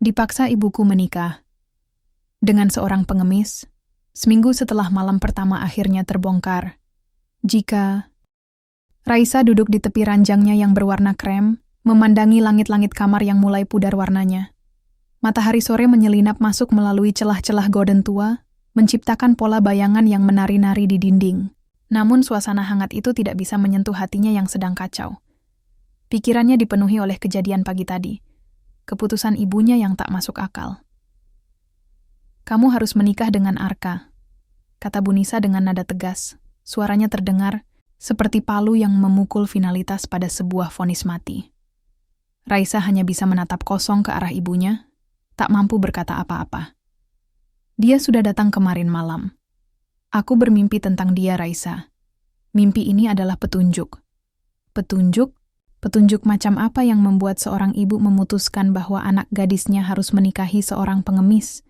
Dipaksa ibuku menikah dengan seorang pengemis, seminggu setelah malam pertama akhirnya terbongkar. Jika Raisa duduk di tepi ranjangnya yang berwarna krem, memandangi langit-langit kamar yang mulai pudar warnanya. Matahari sore menyelinap masuk melalui celah-celah gorden tua, menciptakan pola bayangan yang menari-nari di dinding. Namun suasana hangat itu tidak bisa menyentuh hatinya yang sedang kacau. Pikirannya dipenuhi oleh kejadian pagi tadi. Keputusan ibunya yang tak masuk akal. "Kamu harus menikah dengan Arka," kata Bu Nisa dengan nada tegas. Suaranya terdengar seperti palu yang memukul finalitas pada sebuah vonis mati. Raisa hanya bisa menatap kosong ke arah ibunya, tak mampu berkata apa-apa. "Dia sudah datang kemarin malam. Aku bermimpi tentang dia, Raisa. Mimpi ini adalah petunjuk." "Petunjuk? Petunjuk macam apa yang membuat seorang ibu memutuskan bahwa anak gadisnya harus menikahi seorang pengemis?"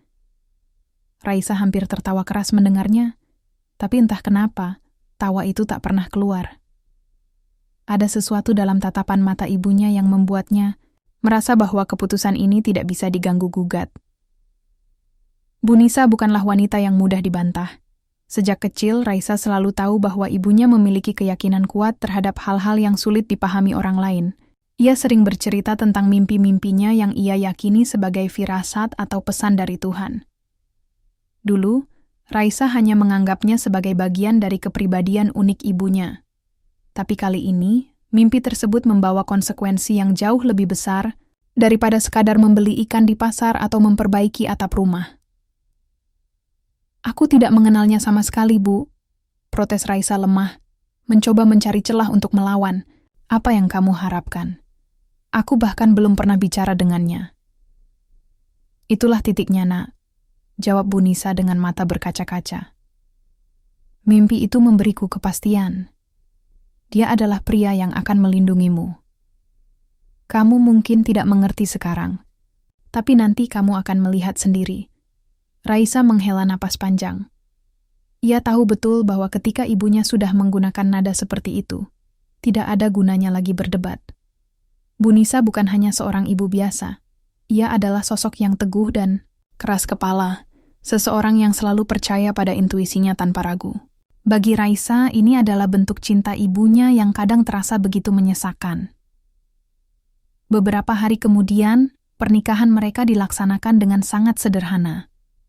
Raisa hampir tertawa keras mendengarnya, tapi entah kenapa, tawa itu tak pernah keluar. Ada sesuatu dalam tatapan mata ibunya yang membuatnya merasa bahwa keputusan ini tidak bisa diganggu-gugat. Bu Nisa bukanlah wanita yang mudah dibantah. Sejak kecil, Raisa selalu tahu bahwa ibunya memiliki keyakinan kuat terhadap hal-hal yang sulit dipahami orang lain. Ia sering bercerita tentang mimpi-mimpinya yang ia yakini sebagai firasat atau pesan dari Tuhan. Dulu, Raisa hanya menganggapnya sebagai bagian dari kepribadian unik ibunya. Tapi kali ini, mimpi tersebut membawa konsekuensi yang jauh lebih besar daripada sekadar membeli ikan di pasar atau memperbaiki atap rumah. "Aku tidak mengenalnya sama sekali, Bu," protes Raisa lemah, mencoba mencari celah untuk melawan. "Apa yang kamu harapkan? Aku bahkan belum pernah bicara dengannya." "Itulah titiknya, Nak," jawab Bu Nisa dengan mata berkaca-kaca. "Mimpi itu memberiku kepastian. Dia adalah pria yang akan melindungimu. Kamu mungkin tidak mengerti sekarang, tapi nanti kamu akan melihat sendiri." Raisa menghela napas panjang. Ia tahu betul bahwa ketika ibunya sudah menggunakan nada seperti itu, tidak ada gunanya lagi berdebat. Bu Nisa bukan hanya seorang ibu biasa. Ia adalah sosok yang teguh dan keras kepala, seseorang yang selalu percaya pada intuisinya tanpa ragu. Bagi Raisa, ini adalah bentuk cinta ibunya yang kadang terasa begitu menyesakan. Beberapa hari kemudian, pernikahan mereka dilaksanakan dengan sangat sederhana.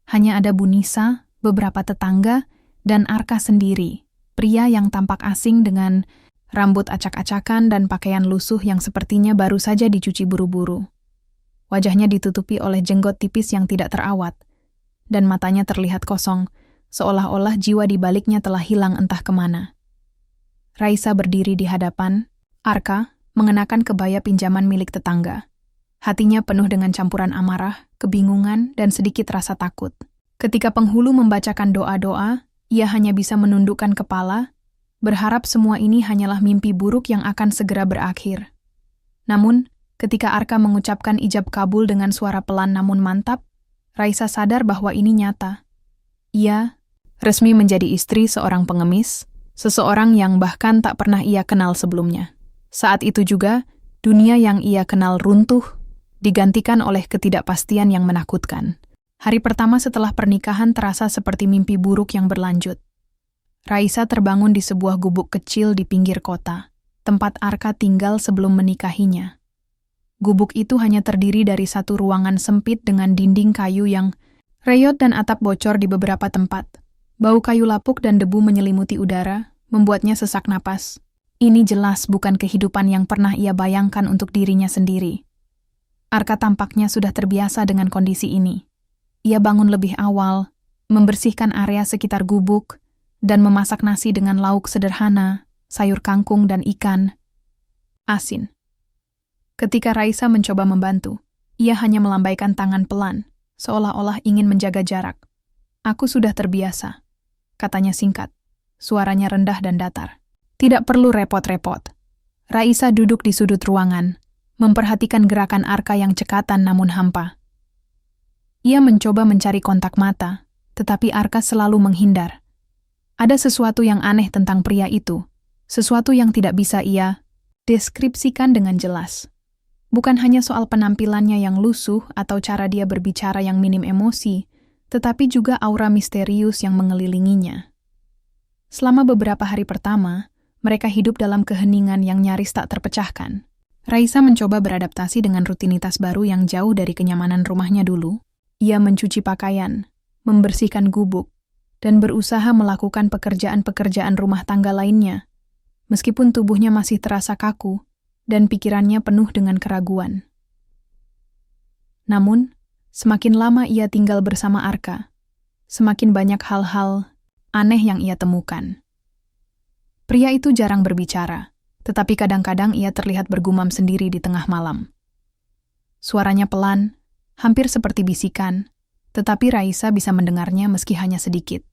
Hanya ada Bu Nisa, beberapa tetangga, dan Arka sendiri, pria yang tampak asing dengan rambut acak-acakan dan pakaian lusuh yang sepertinya baru saja dicuci buru-buru. Wajahnya ditutupi oleh jenggot tipis yang tidak terawat, dan matanya terlihat kosong, seolah-olah jiwa di baliknya telah hilang entah kemana. Raisa berdiri di hadapan Arka, mengenakan kebaya pinjaman milik tetangga. Hatinya penuh dengan campuran amarah, kebingungan, dan sedikit rasa takut. Ketika penghulu membacakan doa-doa, ia hanya bisa menundukkan kepala, berharap semua ini hanyalah mimpi buruk yang akan segera berakhir. Namun, ketika Arka mengucapkan ijab kabul dengan suara pelan namun mantap, Raisa sadar bahwa ini nyata. Ia resmi menjadi istri seorang pengemis, seseorang yang bahkan tak pernah ia kenal sebelumnya. Saat itu juga, dunia yang ia kenal runtuh, digantikan oleh ketidakpastian yang menakutkan. Hari pertama setelah pernikahan terasa seperti mimpi buruk yang berlanjut. Raisa terbangun di sebuah gubuk kecil di pinggir kota, tempat Arka tinggal sebelum menikahinya. Gubuk itu hanya terdiri dari satu ruangan sempit dengan dinding kayu yang reyot dan atap bocor di beberapa tempat. Bau kayu lapuk dan debu menyelimuti udara, membuatnya sesak napas. Ini jelas bukan kehidupan yang pernah ia bayangkan untuk dirinya sendiri. Arka tampaknya sudah terbiasa dengan kondisi ini. Ia bangun lebih awal, membersihkan area sekitar gubuk, dan memasak nasi dengan lauk sederhana, sayur kangkung dan ikan asin. Ketika Raisa mencoba membantu, ia hanya melambaikan tangan pelan, seolah-olah ingin menjaga jarak. "Aku sudah terbiasa," katanya singkat. Suaranya rendah dan datar. "Tidak perlu repot-repot." Raisa duduk di sudut ruangan, memperhatikan gerakan Arka yang cekatan namun hampa. Ia mencoba mencari kontak mata, tetapi Arka selalu menghindar. Ada sesuatu yang aneh tentang pria itu, sesuatu yang tidak bisa ia deskripsikan dengan jelas. Bukan hanya soal penampilannya yang lusuh atau cara dia berbicara yang minim emosi, tetapi juga aura misterius yang mengelilinginya. Selama beberapa hari pertama, mereka hidup dalam keheningan yang nyaris tak terpecahkan. Raisa mencoba beradaptasi dengan rutinitas baru yang jauh dari kenyamanan rumahnya dulu. Ia mencuci pakaian, membersihkan gubuk, dan berusaha melakukan pekerjaan-pekerjaan rumah tangga lainnya, meskipun tubuhnya masih terasa kaku dan pikirannya penuh dengan keraguan. Namun, semakin lama ia tinggal bersama Arka, semakin banyak hal-hal aneh yang ia temukan. Pria itu jarang berbicara, tetapi kadang-kadang ia terlihat bergumam sendiri di tengah malam. Suaranya pelan, hampir seperti bisikan, tetapi Raisa bisa mendengarnya meski hanya sedikit.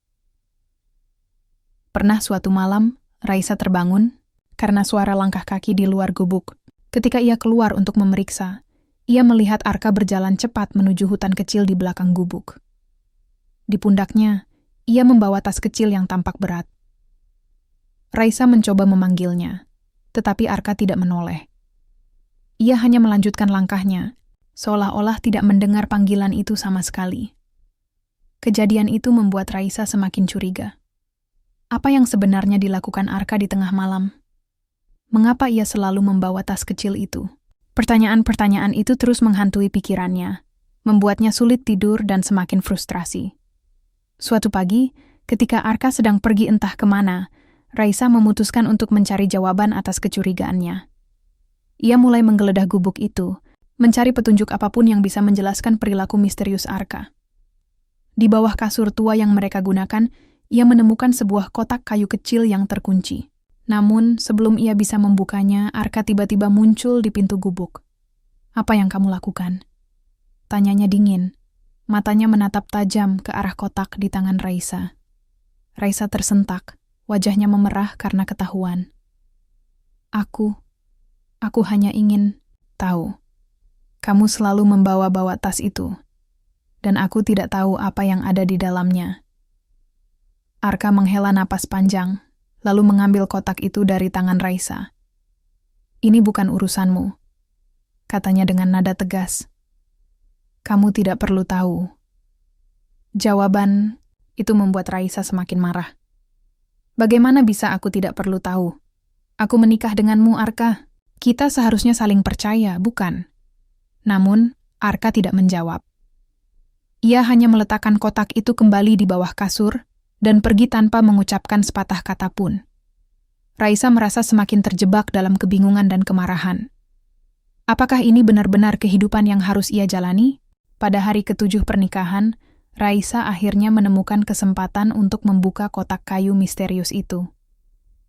Pernah suatu malam, Raisa terbangun karena suara langkah kaki di luar gubuk. Ketika ia keluar untuk memeriksa, ia melihat Arka berjalan cepat menuju hutan kecil di belakang gubuk. Di pundaknya, ia membawa tas kecil yang tampak berat. Raisa mencoba memanggilnya, tetapi Arka tidak menoleh. Ia hanya melanjutkan langkahnya, seolah-olah tidak mendengar panggilan itu sama sekali. Kejadian itu membuat Raisa semakin curiga. Apa yang sebenarnya dilakukan Arka di tengah malam? Mengapa ia selalu membawa tas kecil itu? Pertanyaan-pertanyaan itu terus menghantui pikirannya, membuatnya sulit tidur dan semakin frustrasi. Suatu pagi, ketika Arka sedang pergi entah kemana, Raisa memutuskan untuk mencari jawaban atas kecurigaannya. Ia mulai menggeledah gubuk itu, mencari petunjuk apapun yang bisa menjelaskan perilaku misterius Arka. Di bawah kasur tua yang mereka gunakan, ia menemukan sebuah kotak kayu kecil yang terkunci. Namun, sebelum ia bisa membukanya, Arka tiba-tiba muncul di pintu gubuk. "Apa yang kamu lakukan?" Tanyanya dingin. Matanya menatap tajam ke arah kotak di tangan Raisa. Raisa tersentak, wajahnya memerah karena ketahuan. Aku hanya ingin tahu. Kamu selalu membawa-bawa tas itu, dan aku tidak tahu apa yang ada di dalamnya." Arka menghela napas panjang, lalu mengambil kotak itu dari tangan Raisa. "Ini bukan urusanmu," katanya dengan nada tegas. "Kamu tidak perlu tahu." Jawaban itu membuat Raisa semakin marah. "Bagaimana bisa aku tidak perlu tahu? Aku menikah denganmu, Arka. Kita seharusnya saling percaya, bukan?" Namun, Arka tidak menjawab. Ia hanya meletakkan kotak itu kembali di bawah kasur dan pergi tanpa mengucapkan sepatah kata pun. Raisa merasa semakin terjebak dalam kebingungan dan kemarahan. Apakah ini benar-benar kehidupan yang harus ia jalani? Pada hari ke-7 pernikahan, Raisa akhirnya menemukan kesempatan untuk membuka kotak kayu misterius itu.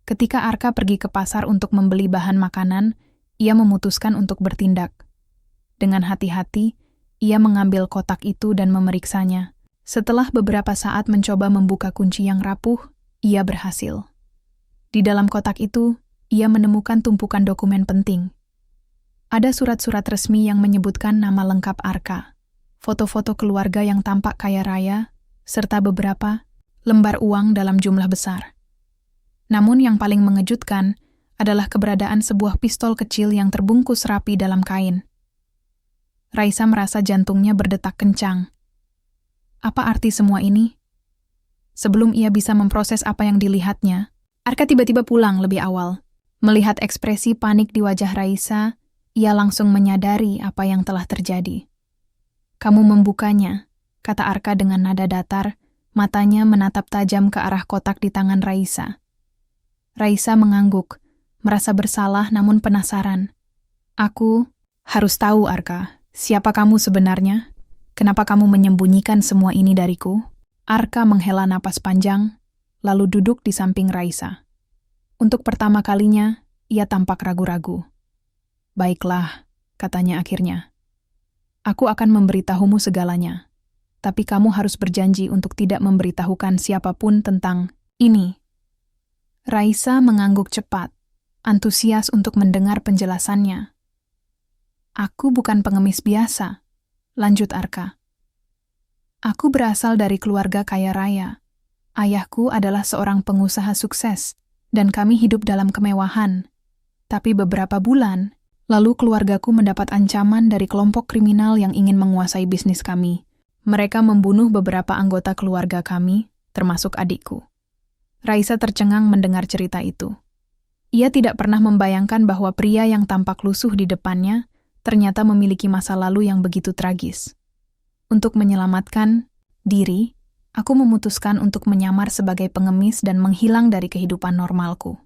Ketika Arka pergi ke pasar untuk membeli bahan makanan, ia memutuskan untuk bertindak. Dengan hati-hati, ia mengambil kotak itu dan memeriksanya. Setelah beberapa saat mencoba membuka kunci yang rapuh, ia berhasil. Di dalam kotak itu, ia menemukan tumpukan dokumen penting. Ada surat-surat resmi yang menyebutkan nama lengkap Arka, foto-foto keluarga yang tampak kaya raya, serta beberapa lembar uang dalam jumlah besar. Namun yang paling mengejutkan adalah keberadaan sebuah pistol kecil yang terbungkus rapi dalam kain. Raisa merasa jantungnya berdetak kencang. Apa arti semua ini? Sebelum ia bisa memproses apa yang dilihatnya, Arka tiba-tiba pulang lebih awal. Melihat ekspresi panik di wajah Raisa, ia langsung menyadari apa yang telah terjadi. "Kamu membukanya," kata Arka dengan nada datar, matanya menatap tajam ke arah kotak di tangan Raisa. Raisa mengangguk, merasa bersalah namun penasaran. "Aku harus tahu, Arka, siapa kamu sebenarnya? Kenapa kamu menyembunyikan semua ini dariku?" Arka menghela napas panjang, lalu duduk di samping Raisa. Untuk pertama kalinya, ia tampak ragu-ragu. "Baiklah," katanya akhirnya. "Aku akan memberitahumu segalanya, tapi kamu harus berjanji untuk tidak memberitahukan siapapun tentang ini." Raisa mengangguk cepat, antusias untuk mendengar penjelasannya. "Aku bukan pengemis biasa," lanjut Arka. "Aku berasal dari keluarga kaya raya. Ayahku adalah seorang pengusaha sukses, dan kami hidup dalam kemewahan. Tapi beberapa bulan, Lalu keluargaku mendapat ancaman dari kelompok kriminal yang ingin menguasai bisnis kami. Mereka membunuh beberapa anggota keluarga kami, termasuk adikku. Raisa tercengang mendengar cerita itu. Ia tidak pernah membayangkan bahwa pria yang tampak lusuh di depannya ternyata memiliki masa lalu yang begitu tragis. Untuk menyelamatkan diri, aku memutuskan untuk menyamar sebagai pengemis dan menghilang dari kehidupan normalku.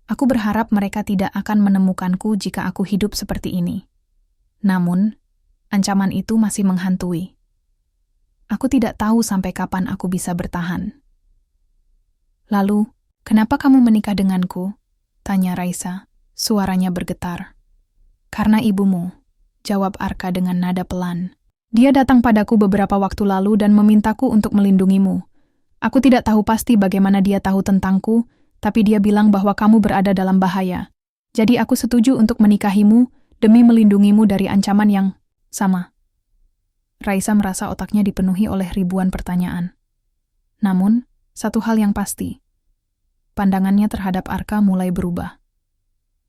Aku berharap mereka tidak akan menemukanku jika aku hidup seperti ini. Namun, ancaman itu masih menghantui. Aku tidak tahu sampai kapan aku bisa bertahan. Lalu, kenapa kamu menikah denganku? Tanya Raisa, suaranya bergetar. Karena ibumu, jawab Arka dengan nada pelan. Dia datang padaku beberapa waktu lalu dan memintaku untuk melindungimu. Aku tidak tahu pasti bagaimana dia tahu tentangku, tapi dia bilang bahwa kamu berada dalam bahaya. Jadi aku setuju untuk menikahimu demi melindungimu dari ancaman yang sama. Raisa merasa otaknya dipenuhi oleh ribuan pertanyaan. Namun, satu hal yang pasti, pandangannya terhadap Arka mulai berubah.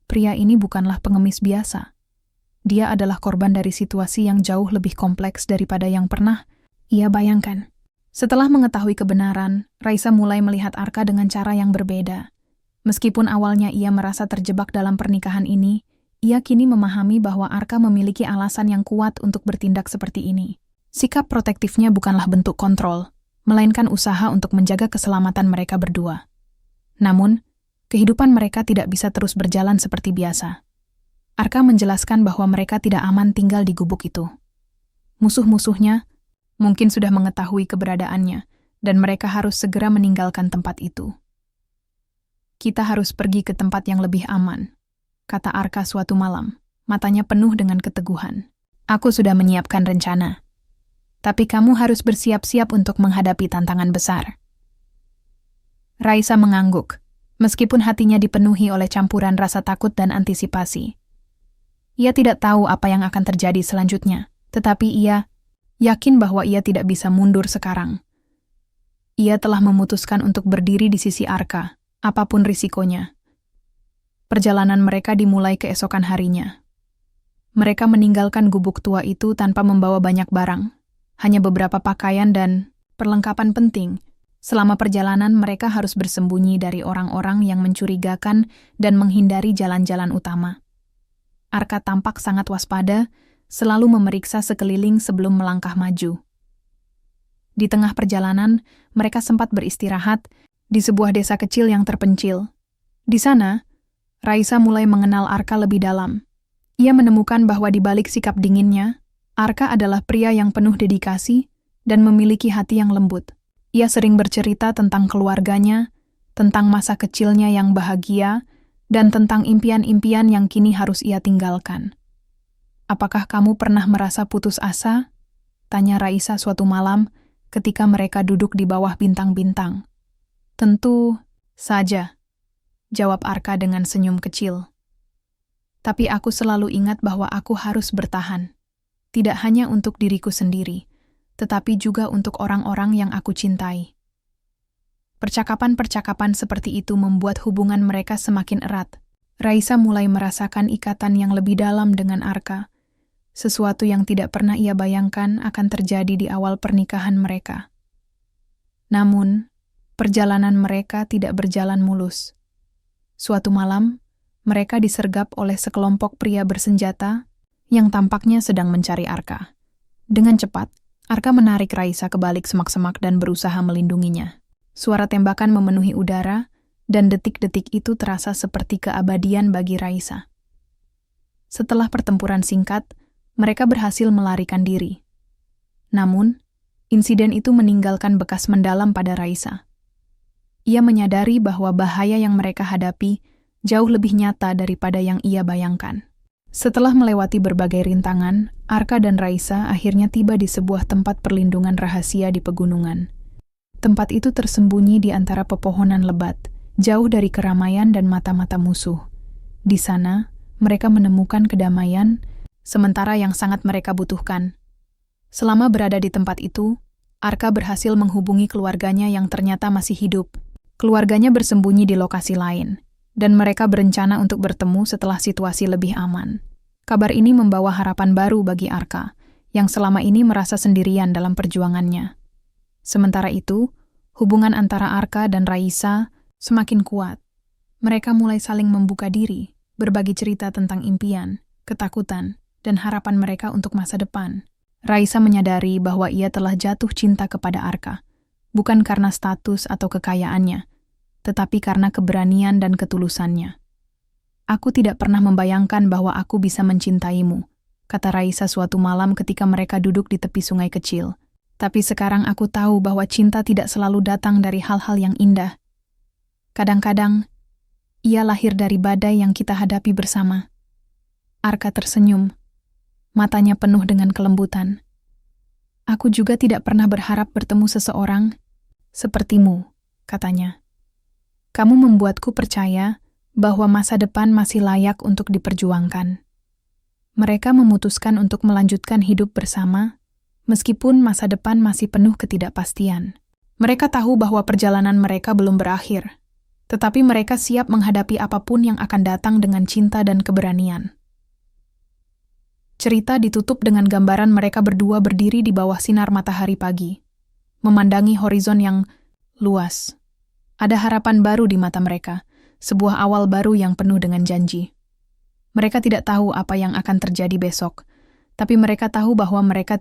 Pria ini bukanlah pengemis biasa. Dia adalah korban dari situasi yang jauh lebih kompleks daripada yang pernah ia bayangkan. Setelah mengetahui kebenaran, Raisa mulai melihat Arka dengan cara yang berbeda. Meskipun awalnya ia merasa terjebak dalam pernikahan ini, ia kini memahami bahwa Arka memiliki alasan yang kuat untuk bertindak seperti ini. Sikap protektifnya bukanlah bentuk kontrol, melainkan usaha untuk menjaga keselamatan mereka berdua. Namun, kehidupan mereka tidak bisa terus berjalan seperti biasa. Arka menjelaskan bahwa mereka tidak aman tinggal di gubuk itu. Musuh-musuhnya mungkin sudah mengetahui keberadaannya, dan mereka harus segera meninggalkan tempat itu. Kita harus pergi ke tempat yang lebih aman, kata Arka suatu malam, matanya penuh dengan keteguhan. Aku sudah menyiapkan rencana. Tapi kamu harus bersiap-siap untuk menghadapi tantangan besar. Raisa mengangguk, meskipun hatinya dipenuhi oleh campuran rasa takut dan antisipasi. Ia tidak tahu apa yang akan terjadi selanjutnya, tetapi ia yakin bahwa ia tidak bisa mundur sekarang. Ia telah memutuskan untuk berdiri di sisi Arka, apapun risikonya. Perjalanan mereka dimulai keesokan harinya. Mereka meninggalkan gubuk tua itu tanpa membawa banyak barang, hanya beberapa pakaian dan perlengkapan penting. Selama perjalanan mereka harus bersembunyi dari orang-orang yang mencurigakan dan menghindari jalan-jalan utama. Arka tampak sangat waspada, selalu memeriksa sekeliling sebelum melangkah maju. Di tengah perjalanan, mereka sempat beristirahat di sebuah desa kecil yang terpencil. Di sana, Raisa mulai mengenal Arka lebih dalam. Ia menemukan bahwa di balik sikap dinginnya, Arka adalah pria yang penuh dedikasi dan memiliki hati yang lembut. Ia sering bercerita tentang keluarganya, tentang masa kecilnya yang bahagia, dan tentang impian-impian yang kini harus ia tinggalkan. Apakah kamu pernah merasa putus asa? Tanya Raisa suatu malam ketika mereka duduk di bawah bintang-bintang. Tentu saja, jawab Arka dengan senyum kecil. Tapi aku selalu ingat bahwa aku harus bertahan. Tidak hanya untuk diriku sendiri, tetapi juga untuk orang-orang yang aku cintai. Percakapan-percakapan seperti itu membuat hubungan mereka semakin erat. Raisa mulai merasakan ikatan yang lebih dalam dengan Arka, sesuatu yang tidak pernah ia bayangkan akan terjadi di awal pernikahan mereka. Namun, perjalanan mereka tidak berjalan mulus. Suatu malam, mereka disergap oleh sekelompok pria bersenjata yang tampaknya sedang mencari Arka. Dengan cepat, Arka menarik Raisa ke balik semak-semak dan berusaha melindunginya. Suara tembakan memenuhi udara, dan detik-detik itu terasa seperti keabadian bagi Raisa. Setelah pertempuran singkat, mereka berhasil melarikan diri. Namun, insiden itu meninggalkan bekas mendalam pada Raisa. Ia menyadari bahwa bahaya yang mereka hadapi jauh lebih nyata daripada yang ia bayangkan. Setelah melewati berbagai rintangan, Arka dan Raisa akhirnya tiba di sebuah tempat perlindungan rahasia di pegunungan. Tempat itu tersembunyi di antara pepohonan lebat, jauh dari keramaian dan mata-mata musuh. Di sana, mereka menemukan kedamaian, sementara yang sangat mereka butuhkan. Selama berada di tempat itu, Arka berhasil menghubungi keluarganya yang ternyata masih hidup. Keluarganya bersembunyi di lokasi lain, dan mereka berencana untuk bertemu setelah situasi lebih aman. Kabar ini membawa harapan baru bagi Arka, yang selama ini merasa sendirian dalam perjuangannya. Sementara itu, hubungan antara Arka dan Raisa semakin kuat. Mereka mulai saling membuka diri, berbagi cerita tentang impian, ketakutan, dan harapan mereka untuk masa depan. Raisa menyadari bahwa ia telah jatuh cinta kepada Arka, bukan karena status atau kekayaannya, tetapi karena keberanian dan ketulusannya. "Aku tidak pernah membayangkan bahwa aku bisa mencintaimu," kata Raisa suatu malam ketika mereka duduk di tepi sungai kecil. "Tapi sekarang aku tahu bahwa cinta tidak selalu datang dari hal-hal yang indah. Kadang-kadang, ia lahir dari badai yang kita hadapi bersama." Arka tersenyum, matanya penuh dengan kelembutan. "Aku juga tidak pernah berharap bertemu seseorang sepertimu," katanya. "Kamu membuatku percaya bahwa masa depan masih layak untuk diperjuangkan." Mereka memutuskan untuk melanjutkan hidup bersama, meskipun masa depan masih penuh ketidakpastian. Mereka tahu bahwa perjalanan mereka belum berakhir, tetapi mereka siap menghadapi apapun yang akan datang dengan cinta dan keberanian. Cerita ditutup dengan gambaran mereka berdua berdiri di bawah sinar matahari pagi, memandangi horizon yang luas. Ada harapan baru di mata mereka, sebuah awal baru yang penuh dengan janji. Mereka tidak tahu apa yang akan terjadi besok, tapi mereka tahu bahwa mereka tidak